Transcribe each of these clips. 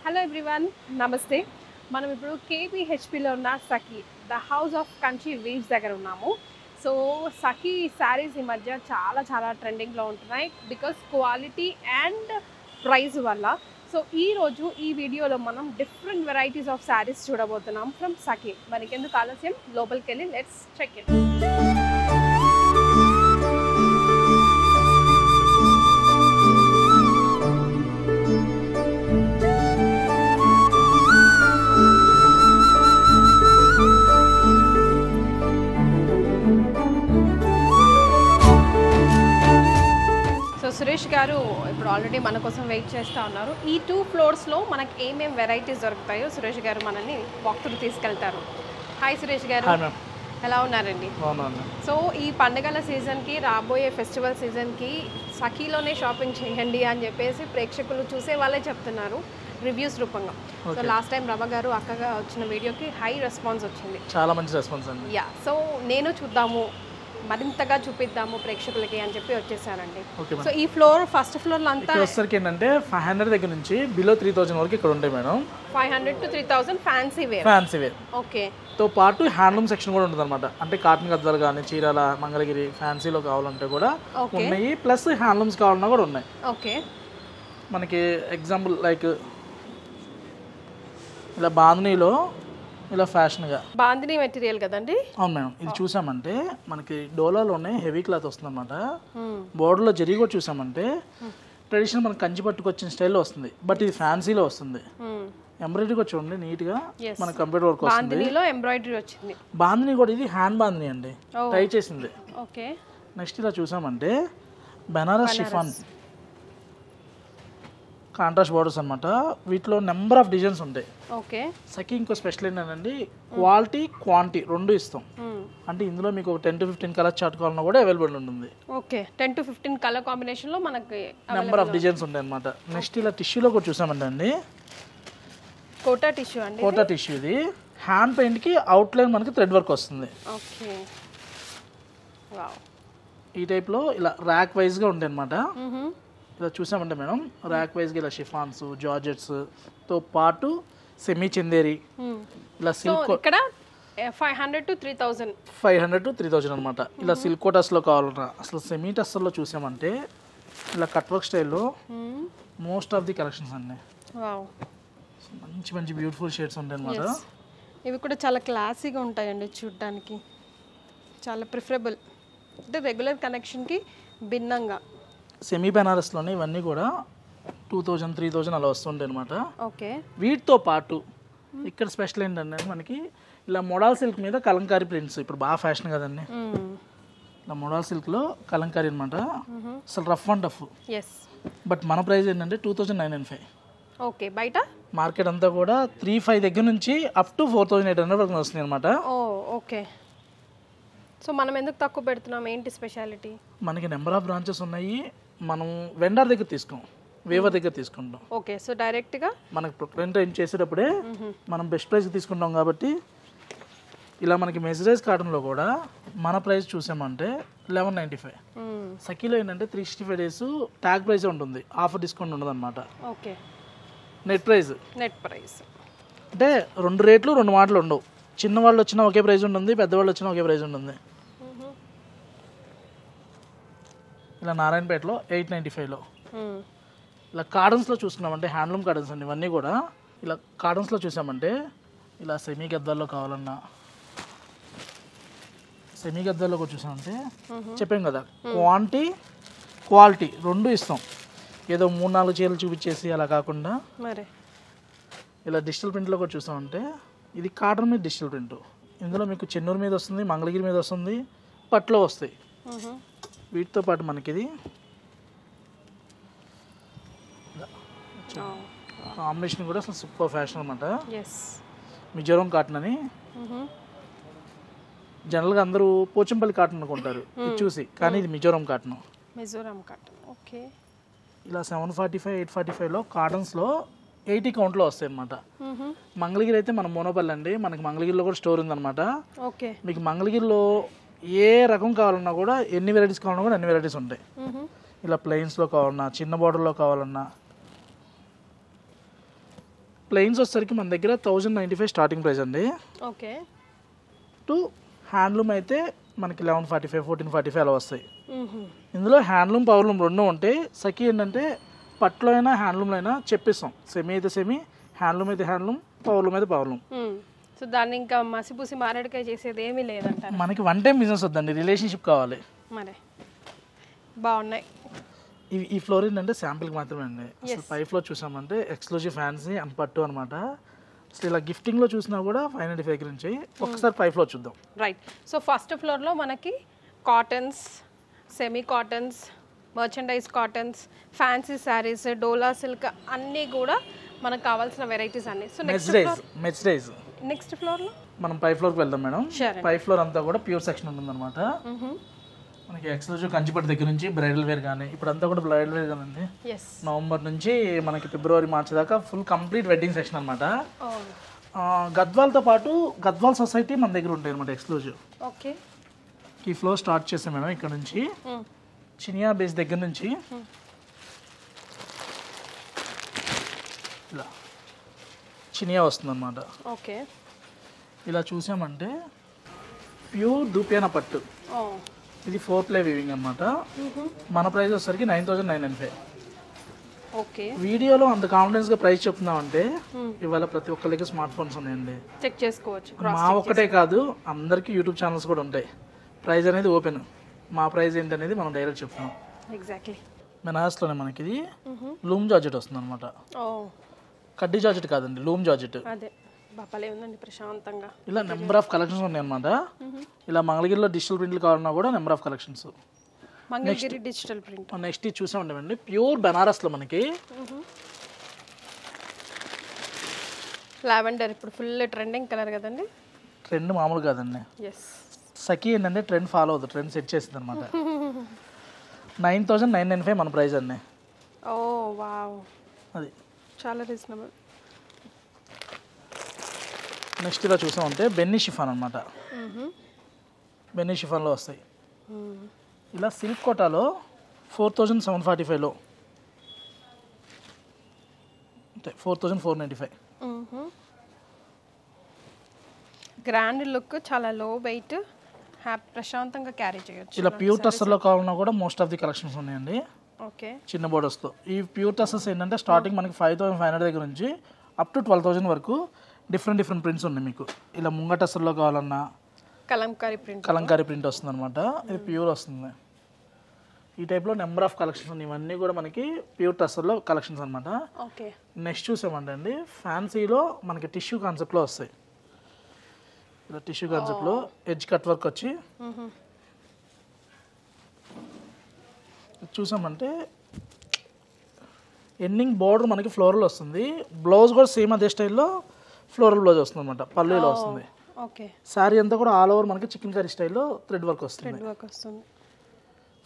Hello everyone, నమస్తే. మనం ఇప్పుడు కేపీహెచ్పిలో ఉన్న Sakhi the house of Kanchi weaves దగ్గర ఉన్నాము. సో సఖీ శారీస్ ఈ మధ్య చాలా ట్రెండింగ్లో ఉంటున్నాయి బికాస్ క్వాలిటీ అండ్ ప్రైస్ వల్ల. సో ఈరోజు ఈ వీడియోలో మనం డిఫరెంట్ వెరైటీస్ ఆఫ్ శారీస్ చూడబోతున్నాం ఫ్రమ్ సఖీ. మనకెందుకు ఆలస్యం, లోపలికి వెళ్ళి లెట్స్ చెక్ ఇట్. సురేష్ గారు ఇప్పుడు ఆల్రెడీ మన కోసం వెయిట్ చేస్తూ ఉన్నారు. ఈ 2 ఫ్లోర్స్లో మనకి ఏమేమి వెరైటీస్ దొరుకుతాయో సురేష్ గారు మనల్ని వాక్‌త్రూ తీసుకెళ్తారు. హాయ్ సురేష్ గారు, ఎలా ఉన్నారండి? సో ఈ పండుగల సీజన్కి, రాబోయే ఫెస్టివల్ సీజన్కి సఖీలోనే షాపింగ్ చేయండి అని చెప్పేసి ప్రేక్షకులు చూసే వాళ్ళే చెప్తున్నారు రివ్యూస్ రూపంగా. సో లాస్ట్ టైం రవ గారు అక్కగా వచ్చిన వీడియోకి హై రెస్పాన్స్ వచ్చింది, చాలా మంచి రెస్పాన్స్ అండి. యా, సో నేను చూద్దాము, మరింతగా చూపిద్దాము ప్రేక్షకులకి అని చెప్పి వచ్చేసానండి. సో ఈ ఫ్లోర్, ఫస్ట్ ఫ్లోర్ అంతా వచ్చేసరికి ఏంటంటే 500 దగ్గర నుంచి బిలో 3000 వరకు ఇక్కడ ఉంటాయి madam. 500 to 3000 fancy wear. Okay. తో పాటు హ్యాండ్లూమ్ సెక్షన్ కూడా ఉంటుంది అనమాట. అంటే కాటన్ గద్వాలు కానీ, చీరాల, మంగళగిరి ఫ్యాన్సీలో కావాలంటే కూడా ఉన్నాయి. ప్లస్ హ్యాండ్లూమ్స్ కావాలన్నా కూడా ఉన్నాయి. ఓకే. మనకి ఎగ్జాంపుల్ లైక్ ఇలా బాంధనీలో ఇలా ఫ్యాషన్గా బాందిని మెటీరియల్ కదండి. అవును మేడం. ఇది చూసామంటే మనకి డోలాలోనే హెవీ క్లాత్ వస్తుంది అనమాట. బోర్డర్లో జరీ కూడా చూసామంటే ట్రెడిషనల్ మనకి కంచి పట్టుకొచ్చిన స్టైల్లో వస్తుంది. బట్ ఇది ఫ్యాన్సీలో వస్తుంది. ఎంబ్రాయిడరీ కూడా చూడండి నీట్ గా మన కంప్యూటర్ వర్క్ వస్తుంది. బాందినిలో ఎంబ్రాయిడరీ వచ్చింది. బాందిని కూడా ఇది హ్యాండ్ బాందిని అండి, ట్రై చేసింది. ఓకే. నెక్స్ట్ ఇలా చూసామంటే బెనారస్ షిఫాన్ కాంట్రాస్ట్ బోర్డర్స్ అనమాట. వీటిలో నెంబర్ ఆఫ్ డిజైన్స్ ఉంటాయి. ఓకే. సఖీ ఇంకో స్పెషల్ ఏంటంటే క్వాలిటీ క్వాంటిటీ రెండు ఇస్తాం. అంటే ఇందులో మీకు ఒక 10 to 15 కలర్ చార్ట్ కావాలన్నా కూడా అవైలబుల్ ఉంటుంది. ఓకే. 10 to 15 కలర్ కాంబినేషన్ లో మనకి నెంబర్ ఆఫ్ డిజైన్స్ ఉంటాయి అనమాట. నెక్స్ట్ ఇలా టిష్యూలో కూడా చూసామంటే అండి, కోటా టిష్యూ అండి. కోటా టిష్యూ ఇది హ్యాండ్ పెయింట్ కి అవుట్ లైన్ మనకి థ్రెడ్ వర్క్ వస్తుంది. ఓకే. వావ్. ఈ టైప్ లో ఇలా ర్యాక్ వైజ్ గా ఉంటాయి అనమాట. ఇలా చూసామంటే మేడం ర్యాక్ వైజ్ గా ఇలా షిఫాన్స్, జార్జెట్స్ తో పాటు సెమీ చందేరి, ఇలా సిల్క్. ఇక్కడ 500 to 3000 అనమాట. ఇలా సిల్క్ కోటాస్ లో కావాలన్నా అసలు సెమీ టస్సర్ లో చూసామంటే ఇలా కట్ వర్క్ స్టైల్లో మోస్ట్ ఆఫ్ ది కలెక్షన్స్ అండి. వావ్. మంచి బ్యూటిఫుల్ షేడ్స్ ఉంటాయి అనమాట. ఇవి కూడా చాలా క్లాసీగా ఉంటాయండి చూడడానికి, చాలా ప్రిఫరబుల్. అంటే రెగ్యులర్ కనెక్షన్కి భిన్నంగా సెమీ బెనారస్లోనే ఇవన్నీ కూడా 2000, 3000 అలా వస్తుంటాయి అనమాట. ఓకే. వీటితో పాటు ఇక్కడ స్పెషల్ ఏంటంటే మనకి ఇలా మోడల్ సిల్క్ మీద కలంకారీ ప్రింట్స్ ఇప్పుడు బాగా ఫ్యాషన్ కదండి. ఇలా మోడల్ సిల్క్లో కలంకారీ అనమాట. అసలు రఫ్ అండ్ టఫ్. బట్ మన ప్రైస్ ఏంటంటే 2995. ఓకే. బయట మార్కెట్ అంతా కూడా 3500 దగ్గర నుంచి అప్ టు 4800 వరకు వస్తుంది అనమాట. ఓకే. సో మనం ఎందుకు తక్కువ పెడుతున్నాం, ఏంటి స్పెషాలిటీ? మనకి నెంబర్ ఆఫ్ బ్రాంచెస్ ఉన్నాయి. మనం వెండర్ దగ్గర తీసుకోం, వేవర్ దగ్గర తీసుకుంటాం. ఓకే. సో డైరెక్ట్గా మనకి ప్రొక్లైన్ టైం చేసేటప్పుడే మనం బెస్ట్ ప్రైస్ తీసుకుంటాం. కాబట్టి ఇలా మనకి మెజరైజ్ కాటన్లో కూడా మన ప్రైస్ చూసామంటే 1195. సఖీలో ఏంటంటే 365 days ట్యాగ్ ప్రైస్ ఉంటుంది, ఆఫర్ డిస్కౌంట్ ఉండదు అనమాట. ఓకే. నెట్ ప్రైస్ అంటే 2 రేట్లు 2 మాటలు ఉండవు. చిన్నవాళ్ళు వచ్చినా ఒకే ప్రైస్ ఉంటుంది, పెద్దవాళ్ళు వచ్చినా ఒకే ప్రైస్ ఉంటుంది. ఇలా నారాయణపేటలో 895లో. ఇలా కాటన్స్లో చూసుకున్నామంటే హ్యాండ్లూమ్ కాటన్స్ అండి ఇవన్నీ కూడా. ఇలా కాటన్స్లో చూసామంటే ఇలా సెమీ గద్వాల్లో కావాలన్నా, సెమీ గద్వాల్లో కూడా చూసామంటే చెప్పాం కదా క్వాంటిటీ క్వాలిటీ రెండు ఇస్తాం. ఏదో 3-4 చీరలు చూపించేసి అలా కాకుండా మరి ఇలా డిజిటల్ ప్రింట్లో కూడా చూసామంటే ఇది కాటన్ మీద డిజిటల్ ప్రింట్. ఇందులో మీకు చెన్నూరు మీద వస్తుంది, మంగళగిరి మీద వస్తుంది, పట్లో వస్తాయి. వీటితో పాటు మనకి ఇది కాంబినేషన్ కూడా అసలు సూపర్ ఫ్యాషన్ అనమాట. మిజోరం కాటన్ అని జనరల్గా అందరూ పోచంపల్లి కాటన్ అనుకుంటారు ఇది చూసి, కానీ ఇది మిజోరం కాటన్. ఓకే. ఇలా 745, 845లో కాటన్స్లో 80 కౌంట్లో వస్తాయి అనమాట. మంగళగిరి అయితే మన మోనోపల్లి అండి, మనకి మంగళగిరిలో కూడా స్టోర్ ఉందన్నమాట. మీకు మంగళగిరిలో ఏ రకం కావాలన్నా కూడా, ఎన్ని వెరైటీస్ కావాలన్నా కూడా అన్ని వెరైటీస్ ఉంటాయి. ఇలా ప్లెయిన్స్లో కావాలన్నా, చిన్న బార్డర్లో కావాలన్నా ప్లెయిన్స్ వచ్చేసరికి మన దగ్గర 1095 స్టార్టింగ్ ప్రైస్ అండి. ఓకే. టు హ్యాండ్లూమ్ అయితే మనకి 1145 1445 అలా వస్తాయి. ఇందులో హ్యాండ్లూమ్ పవర్లూమ్ రెండు ఉంటాయి. సఖీ ఏంటంటే పట్లో అయినా హ్యాండ్లూమ్లో అయినా చెప్పిస్తాం. సెమీ అయితే సెమీ, హ్యాండ్లూమ్ అయితే హ్యాండ్లూమ్, పవర్లూమ్ అయితే పవర్లూమ్. సో దాన్ని ఇంకా మసిపూసి మారేడుకాయ చేసేది ఏమీ లేదంటారు. మనకి వన్ టైం బిజినెస్ వద్దండి, రిలేషన్షిప్ కావాలి. మరి బాగున్నాయి. ఈ ఫ్లోర్ ఏంటంటే శాంపిల్కి మాత్రమే అండి. అసలు పై ఫ్లోర్ చూసామంటే ఎక్స్క్లూజివ్ ఫ్యాన్సీ అండ్ పట్టు అనమాట. అసలు ఇలా గిఫ్టింగ్లో చూసినా కూడా 595 నుంచి. ఒకసారి పై ఫ్లోర్ చూద్దాం. రైట్. సో ఫస్ట్ ఫ్లోర్లో మనకి cottons, semi cottons, merchandise cottons, fancy sarees, Dola silk అన్నీ కూడా మనకు కావాల్సిన వెరైటీస్ అన్నీ. సో మెర్చరైజ్ నెక్స్ట్ ఫ్లోర్లో మనం పై ఫ్లోర్కి వెళ్దాం మేడం. పై ఫ్లోర్ అంతా కూడా ప్యూర్ సెక్షన్ ఉంటుందన్నమాట. మనకి ఎక్స్క్లూజివ్ కంచిపట్టు దగ్గర నుంచి బ్రైడల్ వేర్ కానీ, ఇప్పుడు అంతా కూడా బ్రైడల్ వేర్ కానండి. నవంబర్ నుంచి మనకి ఫిబ్రవరి మార్చి దాకా ఫుల్ కంప్లీట్ వెడ్డింగ్ సెక్షన్ అనమాట. గద్వాల్తో పాటు గద్వాల్ సొసైటీ మన దగ్గర ఉంటాయి అనమాట ఎక్స్క్లూజివ్. ఓకే. ఈ ఫ్లోర్ స్టార్ట్ చేసాం మేడం. ఇక్కడ నుంచి చినియా బేస్ దగ్గర నుంచి ఇలా చినియా వస్తుంది అనమాట. ఓకే. ఇలా చూసామంటే ప్యూర్ దూపియానా పట్టు. ఇది 4 ప్లే వీవింగ్ అనమాట. మన ప్రైస్ వచ్చేసరికి 9995. ఓకే. వీడియోలో అంత కాన్ఫిడెన్స్గా ప్రైస్ చెప్తున్నామంటే ఇవాళ ప్రతి ఒక్కరికి స్మార్ట్ ఫోన్స్ ఉన్నాయండి, చెక్ చేసుకోవచ్చు. మా ఒక్కటే కాదు అందరికీ యూట్యూబ్ ఛానల్స్ కూడా ఉంటాయి. ప్రైస్ అనేది ఓపెన్, మా ప్రైస్ ఏంటనేది మనం డైరెక్ట్ చెప్తున్నాం. ఎగ్జాక్ట్లీ. బెనారస్లోనే మనకి ఇది లూమ్ జార్జెట్ వస్తుంది అనమాట. కడ్డీ జార్జెట్ కాదండి, లూమ్ జార్జెట్. అదే బాపాలే ఉందండి ప్రశాంతంగా. ఇలా నెంబర్ ఆఫ్ కలెక్షన్స్ ఉన్నాయి అనమాట. ఇలా మంగళగిరిలో డిజిటల్ ప్రింట్లు కావాలన్నా కూడా number of collections. Mangalagiri digital print. Next ఇది చూసా ఉండేవండి ప్యూర్ బెనారస్లో మనకి లావెండర్ ఇప్పుడు ఫుల్ ట్రెండింగ్ కలర్ కదండి. ట్రెండ్ మామూలు కాదండి. సఖీ ఏంటంటే ట్రెండ్ ఫాలో అవుతుంది, ట్రెండ్ సెట్ చేస్తుంది అనమాట. 9995 మన ప్రైస్ అండి. ఓ వావ్, అది చాలా రీజనబుల్. నెక్స్ట్ ఇలా చూసామంటే బెన్నీ షిఫాన్ అనమాట. బెన్నీ షిఫాన్లో వస్తాయి. ఇలా సిల్క్ కోటాలో 4745లో అంటే 4495. గ్రాండ్ లుక్, చాలా లో వెయిట్, ప్రశాంతంగా క్యారీ చేయొచ్చు. ఇలా ప్యూర్ టస్సర్లో కావాలన్నా కూడా మోస్ట్ ఆఫ్ ది కలెక్షన్స్ ఉన్నాయండి. ఓకే. చిన్న బోర్డర్స్తో ఈ ప్యూర్ టస్సర్స్ ఏంటంటే స్టార్టింగ్ మనకి 5500 దగ్గర నుంచి అప్ టు 12,000 వరకు డిఫరెంట్ ప్రింట్స్ ఉన్నాయి మీకు. ఇలా ముంగ టస్సర్లో కావాలన్నా కలంకారీ ప్రింట్ వస్తుంది అనమాట. ఇది ప్యూర్ వస్తుంది. ఈ టైప్లో నెంబర్ ఆఫ్ కలెక్షన్స్ ఉన్నాయి. ఇవన్నీ కూడా మనకి ప్యూర్ టస్సర్లో కలెక్షన్స్ అనమాట. ఓకే. నెక్స్ట్ చూసామంటే అండి ఫ్యాన్సీలో మనకి టిష్యూ కాన్సెప్ట్లో వస్తాయి. ఇలా టిష్యూ కాన్సెప్ట్లో ఎడ్జ్ కట్ వర్క్ వచ్చి చూసామంటే ఎండింగ్ బార్డర్ మనకి ఫ్లోరల్ వస్తుంది. బ్లౌజ్ కూడా సేమ్ అదే స్టైల్లో ఫ్లోరల్ బ్లౌజ్ వస్తుంది అనమాట. పళ్ళు ఇలా వస్తుంది. ఓకే. శారీ అంతా కూడా ఆల్ ఓవర్ మనకి చికెన్ కర్రీ స్టైల్లో థ్రెడ్ వర్క్ వస్తుంది.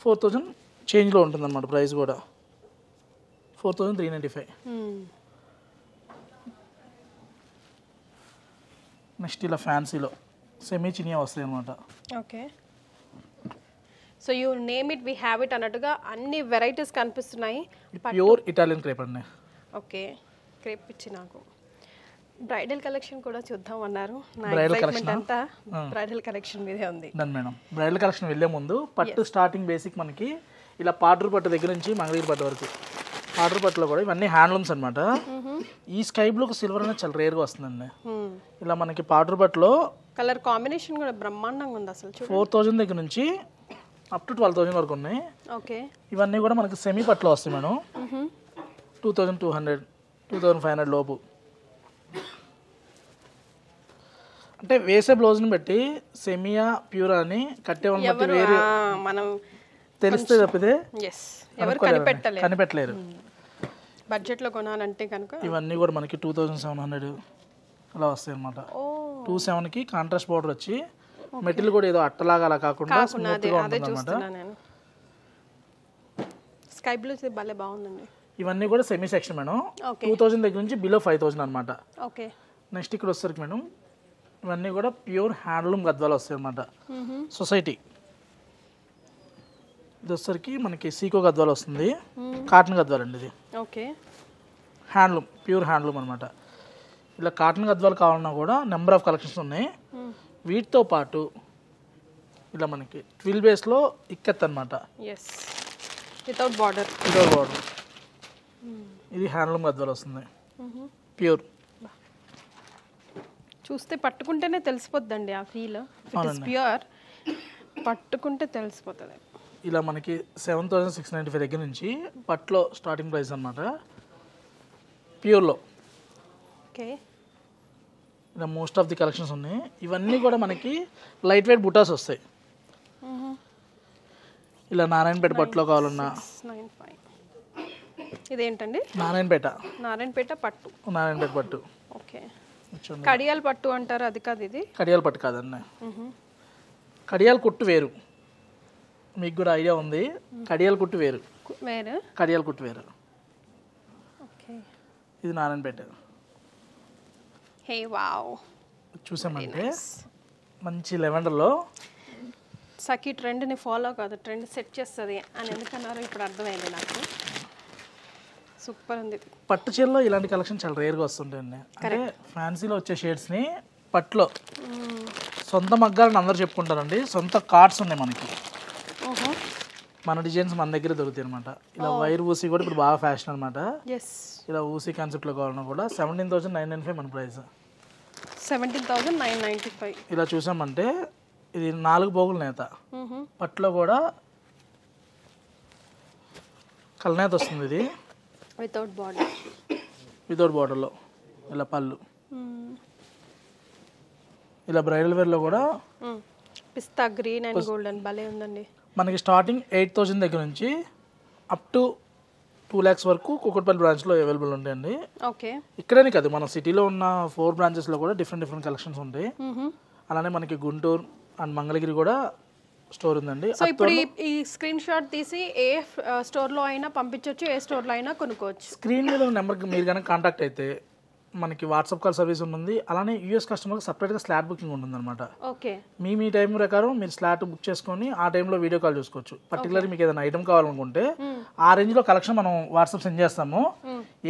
4000 చేంజ్లో ఉంటుంది అనమాట. ప్రైస్ కూడా 4395. నెక్స్ట్ ఇలా ఫ్యాన్సీలో సెమీ చినియా వస్తాయి అనమాట. Okay. So you name it we have it అన్నట్టుగా అన్ని వెరైటీస్ కనిపిస్తున్నాయి. ప్యూర్ ఇటాలియన్ క్రేప్ అండి. ఓకే. క్రేప్ ఇచ్చి నాకు బ్రైడల్ కలెక్షన్ కూడా చూద్దాం అన్నారు. నా బ్రైడల్ ఎక్సైట్మెంట్ అంతా బ్రైడల్ కలెక్షన్ మీదే ఉంది. దాని మేడం బ్రైడల్ కలెక్షన్ వెళ్ళే ముందు పట్టు స్టార్టింగ్ బేసిక్ మనకి ఇలా పాటూరు పట్టు దగ్గర నుంచి మంగళగిరి పట్టు వరకు. పాటూరు పట్టులో కూడా ఇవన్నీ హ్యాండ్లూమ్స్ అనమాట. ఈ స్కై బ్లూ సిల్వర్ అనేది చాలా రేర్గా వస్తుందండి. ఇలా మనకి పాటూరు పట్టులో కలర్ కాంబినేషన్ కూడా బ్రహ్మాండంగా ఉంది అసలు. 4000 దగ్గర నుంచి అప్ టు 12,000 వరకు ఉన్నాయి. ఓకే. ఇవన్నీ కూడా మనకి సెమీ పట్టులో వస్తాయి మేడం. 2200 2500 లోపు. అంటే వేసే బ్లౌజ్ని బట్టి సెమియా ప్యూర్ అని కట్టే వాళ్ళని బట్టి వేరే మనం తెలిస్తే తప్పితే ఎవరు కనిపెట్టలేరు. బడ్జెట్లో కొనాలంటే కనుక ఇవన్నీ కూడా మనకి 2700 అలా వస్తాయి అనమాట. 27కి కాంట్రాస్ట్ బార్డర్ వచ్చి మెటీరియల్ కూడా ఏదో అట్టలాగా అలా కాకుండా స్మూత్గా ఉంటుంది అనమాట. స్కై బ్లూ భలే బాగుందండి. ఇవన్నీ కూడా సెమీ సెక్షన్ మేడం. 2000 దగ్గర నుంచి బిలో 5000 అనమాట. ఓకే. నెక్స్ట్ ఇక్కడ వచ్చేసరికి మేడం ఇవన్నీ కూడా ప్యూర్ హ్యాండ్లూమ్ గద్వాలు వస్తాయి అనమాట. సొసైటీ ఇది వచ్చేసరికి మనకి సీకో గద్వాలు వస్తుంది. కాటన్ గద్వాలు అండి ఇది. ఓకే. హ్యాండ్లూమ్ ప్యూర్ హ్యాండ్లూమ్ అనమాట. ఇలా కాటన్ గద్వాలు కావాలన్నా కూడా నెంబర్ ఆఫ్ కలెక్షన్స్ ఉన్నాయి. వీటితో పాటు ఇలా మనకి ట్విల్ బేస్లో ఇక్కత్ అనమాట, ఎస్, వితౌట్ బార్డర్. ఇది హ్యాండ్లూమ్ గద్వాలు వస్తుంది, ప్యూర్. చూస్తే పట్టుకుంటేనే తెలిసిపోద్దండి ఆ ఫీల్. ప్యూర్ పట్టుకుంటే తెలిసిపోతుంది. ఇలా మనకి 7,695 దగ్గర నుంచి పట్లో స్టార్టింగ్ ప్రైస్ అనమాట, ప్యూర్లో. ఓకే, ఇలా మోస్ట్ ఆఫ్ ది కలెక్షన్స్ ఉన్నాయి. ఇవన్నీ కూడా మనకి లైట్ వెయిట్ బుటాస్ వస్తాయి. ఇలా నారాయణపేట పట్టులో కావాలన్నా. 95. ఇదేంటండి? నారాయణపేట పట్టు. ఓకే, కడియాల్ పట్టు అంటారు, అది కాదు ఇది? కడియాల్ పట్టు కాదండి, కడియాల్ కుట్టు వేరు. మీకు కూడా ఐడియా ఉంది, కడియాల్ కుట్టు వేరు. కడియాల్ కుట్టు వేరు. ఓకే, ఇది నారాయణపేట. హే వావ్, చూసామంటే మంచి లెవెండర్లో. సఖీ ట్రెండ్ని ఫాలో కాదు, ట్రెండ్ సెట్ చేస్తుంది అని ఎందుకన్నారో ఇప్పుడు అర్థమైంది నాకు. సూపర్ ఉంది. పట్టు చీరలో ఇలాంటి కలెక్షన్ చాలా రేర్గా వస్తుంటాయండి. అంటే ఫ్యాన్సీలో వచ్చే షేడ్స్ని పట్టులో సొంత మగ్గాలని అందరూ చెప్పుకుంటారండి. సొంత కార్డ్స్ ఉన్నాయి మనకి, మన డిజైన్స్ మన దగ్గర దొరుకుతాయి అనమాట. ఇలా వైర్ ఊసి కూడా ఇప్పుడు బాగా ఫ్యాషన్ అనమాట. ఇలా ఊసి కాన్సెప్ట్లో కావాలన్నా కూడా 17,995 మన ప్రైస్. 17,995. ఇలా చూసామంటే ఇది 4 పోగుల నేత, పట్టులో కూడా కలనేత వస్తుంది. ఇది వితౌట్ బార్డర్లో ఇలా పళ్ళు. ఇలా బ్రైడల్ వేర్లో కూడా పిస్తా గ్రీన్ అండ్ గోల్డెన్ భలే ఉందండి. మనకి స్టార్టింగ్ 8,000 దగ్గర నుంచి అప్ టు 2 lakhs వరకు కూకట్పల్లి బ్రాంచ్లో అవైలబుల్ ఉంటాయండి. ఓకే, ఇక్కడనే కాదు, మన సిటీలో ఉన్న 4 బ్రాంచెస్లో కూడా డిఫరెంట్ కలెక్షన్స్ ఉంటాయి. అలానే మనకి గుంటూరు అండ్ మంగళగిరి కూడా స్టోర్ ఉందండి. సో ఇప్పుడు ఈ స్క్రీన్ షాట్ తీసి ఏ స్టోర్లో అయినా పంపించవచ్చు, ఏ స్టోర్లో అయినా కొనుక్కోవచ్చు. స్క్రీన్ మీద నెంబర్కి మీరు కనుక కాంటాక్ట్ అయితే మనకి వాట్సాప్ కాల్ సర్వీస్ ఉంటుంది. అలానే యూఎస్ కస్టమర్కి సపరేట్గా స్లాట్ బుకింగ్ ఉంటుంది అనమాట. ఓకే, మీ టైం ప్రకారం మీరు స్లాట్ బుక్ చేసుకొని ఆ టైంలో వీడియో కాల్ చూసుకోవచ్చు. పర్టికులర్గా మీకు ఏదైనా ఐటమ్ కావాలనుకుంటే ఆ రేంజ్లో కలెక్షన్ మనం వాట్సాప్ సెండ్ చేస్తాము.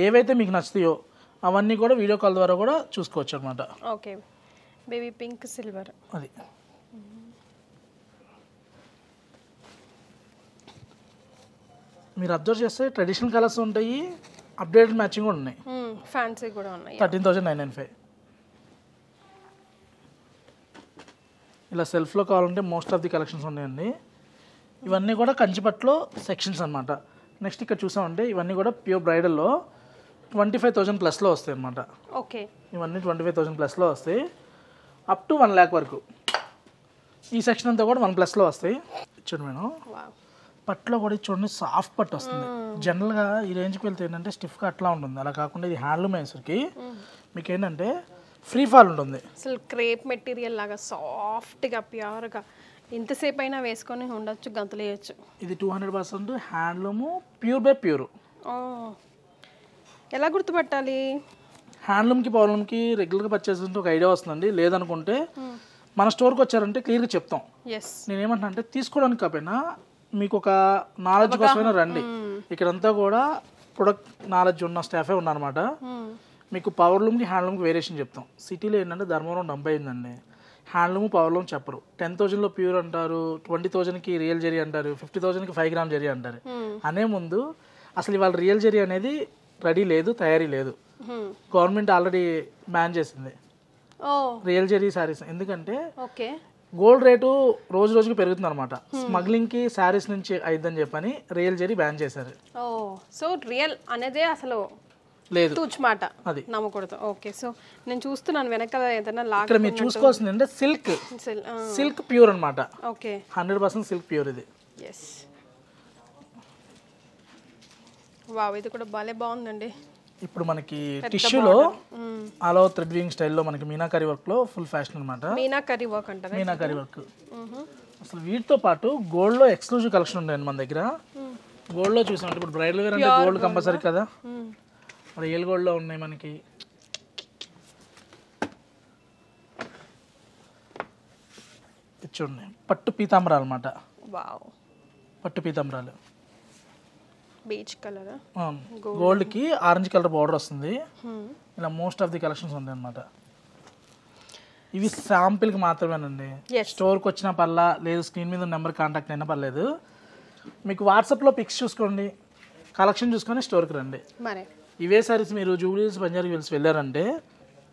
ఏవైతే మీకు నచ్చుతాయో అవన్నీ కూడా వీడియో కాల్ ద్వారా కూడా చూసుకోవచ్చు అనమాట. ఓకే, బేబీ పింక్ సిల్వర్ అది. మీరు అబ్జర్వ్ చేస్తే ట్రెడిషనల్ కలర్స్ ఉంటాయి, అప్డేటెడ్ మ్యాచింగ్ కూడా ఉన్నాయి, ఫ్యాన్సీ కూడా ఉన్నాయి. 13,995. ఇలా సెల్ఫ్లో కావాలంటే మోస్ట్ ఆఫ్ ది కలెక్షన్స్ ఉన్నాయండి. ఇవన్నీ కూడా కంచిపట్లో సెక్షన్స్ అనమాట. నెక్స్ట్ ఇక్కడ చూసామంటే ఇవన్నీ కూడా ప్యూర్ బ్రైడల్లో 25,000 ప్లస్లో వస్తాయి అనమాట. ఓకే, ఇవన్నీ 25,000 ప్లస్లో వస్తాయి, అప్ టు 1 lakh వరకు. ఈ సెక్షన్ అంతా కూడా 1 ప్లస్లో వస్తాయి. ఇచ్చాడు మేడం. పట్టులో కూడా చూడండి, సాఫ్ట్ పట్టు వస్తుంది. జనరల్గా ఈ రేంజ్కి వెళ్తే ఏంటంటే స్టిఫ్గా అట్లా ఉంటుంది. అలా కాకుండా ఇది హ్యాండ్లూమ్ అయ్యేసరికి మీకు ఏంటంటే ఫ్రీ ఫాల్ ఉంటుంది. అసలు క్రేప్ మెటీరియల్ లాగా సాఫ్ట్గా ప్యూర్గా ఇంతసేపు అయినా వేసుకొని ఉండొచ్చు, గంతులు వేయచ్చు. ఇది 200% హ్యాండ్లూము, ప్యూర్ బై ప్యూర్. ఎలా గుర్తుపట్టాలి? హ్యాండ్లూమ్కి పవర్లూమ్కి రెగ్యులర్గా పర్చేస్ ఉంటే ఒక ఐడియా వస్తుందండి. లేదనుకుంటే మన స్టోర్కి వచ్చారంటే క్లియర్గా చెప్తాం. నేనేమంటున్నా అంటే తీసుకోవడానికి కాకపోయినా మీకు ఒక నాలెడ్జ్ కోసమైనా రండి. ఇక్కడంతా కూడా ప్రొడక్ట్ నాలెడ్జ్ ఉన్న స్టాఫే ఉన్నారన్నమాట. మీకు పవర్లూమ్కి హ్యాండ్లూమ్కి వేరియేషన్ చెప్తాం. సిటీలో ఏంటంటే ధర్మవరం 70 అయిందండి, హ్యాండ్లూమ్ పవర్లూమ్ చెప్పరు. 10,000లో ప్యూర్ అంటారు, 20,000కి రియల్ జరీ అంటారు, 50,000కి 5 grams జరీ అంటారు. అనే ముందు అసలు ఇవాళ రియల్ జరీ అనేది రెడీ లేదు, తయారీ లేదు. గవర్నమెంట్ ఆల్రెడీ బ్యాన్ చేసింది రియల్ జరీ శారీస్. ఎందుకంటే గోల్డ్ రేటు రోజు రోజుకి పెరుగుతుంది అనమాట. స్మగ్లింగ్ కి శారీస్ నుంచి అయిద్దని చెప్పని రియల్ జరీ బ్యాన్ చేశారు. సో రియల్ అనేదే అసలు లేదు, మాట అది నమ్మకూడదు. ఓకే, సో నేను చూస్తున్నాను వెనకాల ఏదైనా లాగా. ఇక్కడ మీరు చూసుకోవాల్సింది అంటే సిల్క్ ప్యూర్ అనమాట. ఓకే, 100% సిల్క్ ప్యూర్ ఇది. వావ్, ఇది కూడా భలే బాగుందండి. ఇప్పుడు మనకి టిష్యూలో ఆల్ ఓవర్ థ్రెడ్ వీవింగ్ స్టైల్లో మనకి మీనాకరీ వర్క్ లో ఫుల్ ఫ్యాషన్ అనమాట. మీనాకరీ వర్క్ అంటారా? మీనాకరీ వర్క్. అసలు వీటితో పాటు గోల్డ్ లో ఎక్స్క్లూజివ్ కలెక్షన్ ఉన్నాయండి మన దగ్గర. గోల్డ్ లో చూసామంటే ఇప్పుడు బ్రైడల్ వేర్ అంటే గోల్డ్ కంపల్సరీ కదా, రియల్ గోల్డ్ లో ఉన్నాయి మనకి. చూడండి, పట్టు పీతాంబరాలు అనమాట. పట్టు పీతాంబరాలు బీచ్ కలర్ గోల్డ్కి ఆరెంజ్ కలర్ బార్డర్ వస్తుంది. ఇలా మోస్ట్ ఆఫ్ ది కలెక్షన్స్ ఉంది అనమాట. ఇవి శాంపిల్కి మాత్రమేనండి. స్టోర్కి వచ్చినా పర్లా, లేదు స్క్రీన్ మీద నెంబర్ కాంటాక్ట్ అయినా పర్లేదు. మీకు వాట్సాప్లో పిక్స్ చూసుకోండి, కలెక్షన్ చూసుకొని స్టోర్కి రండి. ఇవే సారీస్ మీరు జూబ్లీస్ బంజారా హిల్స్ వెళ్ళారంటే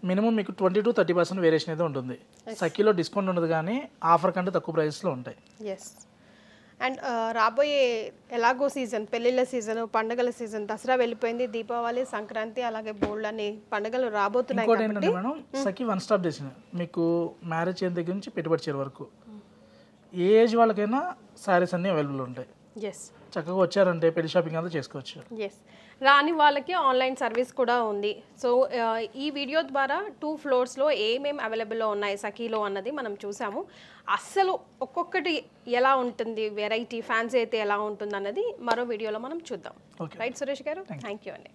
మినిమం మీకు 20-30% వేరియేషన్ అయితే ఉంటుంది. సఖీలో డిస్కౌంట్ ఉండదు, కానీ ఆఫర్ కంటే తక్కువ ప్రైస్లో ఉంటాయి. అండ్ రాబోయే ఎలాగో సీజన్, పెళ్ళిళ్ళ సీజన్, పండుగల సీజన్, దసరా వెళ్ళిపోయింది, దీపావళి, సంక్రాంతి, అలాగే బోల్డ్ అని పండుగలు రాబోతున్నాయి. ఇంకోటి ఏంటంటే మేడం, సఖీ వన్ స్టాప్ డెస్టినేషన్. మీకు మ్యారేజ్ అయిన దగ్గర నుంచి పెట్టుబడి చేయడం వరకు ఏ ఏజ్ వాళ్ళకైనా సారీస్ అన్నీ అవైలబుల్ ఉంటాయి. చక్కగా వచ్చారంటే పెళ్లి షాపింగ్ అంతా చేసుకోవచ్చు. రాని వాళ్ళకి ఆన్లైన్ సర్వీస్ కూడా ఉంది. సో ఈ వీడియో ద్వారా 2 ఫ్లోర్స్లో ఏమేమి అవైలబుల్లో ఉన్నాయి సఖీలో అన్నది మనం చూసాము. అస్సలు ఒక్కొక్కటి ఎలా ఉంటుంది, వెరైటీ ఫ్యాన్సీ అయితే ఎలా ఉంటుంది అన్నది మరో వీడియోలో మనం చూద్దాం. రైట్ సురేష్ గారు, థ్యాంక్ యూ అండి.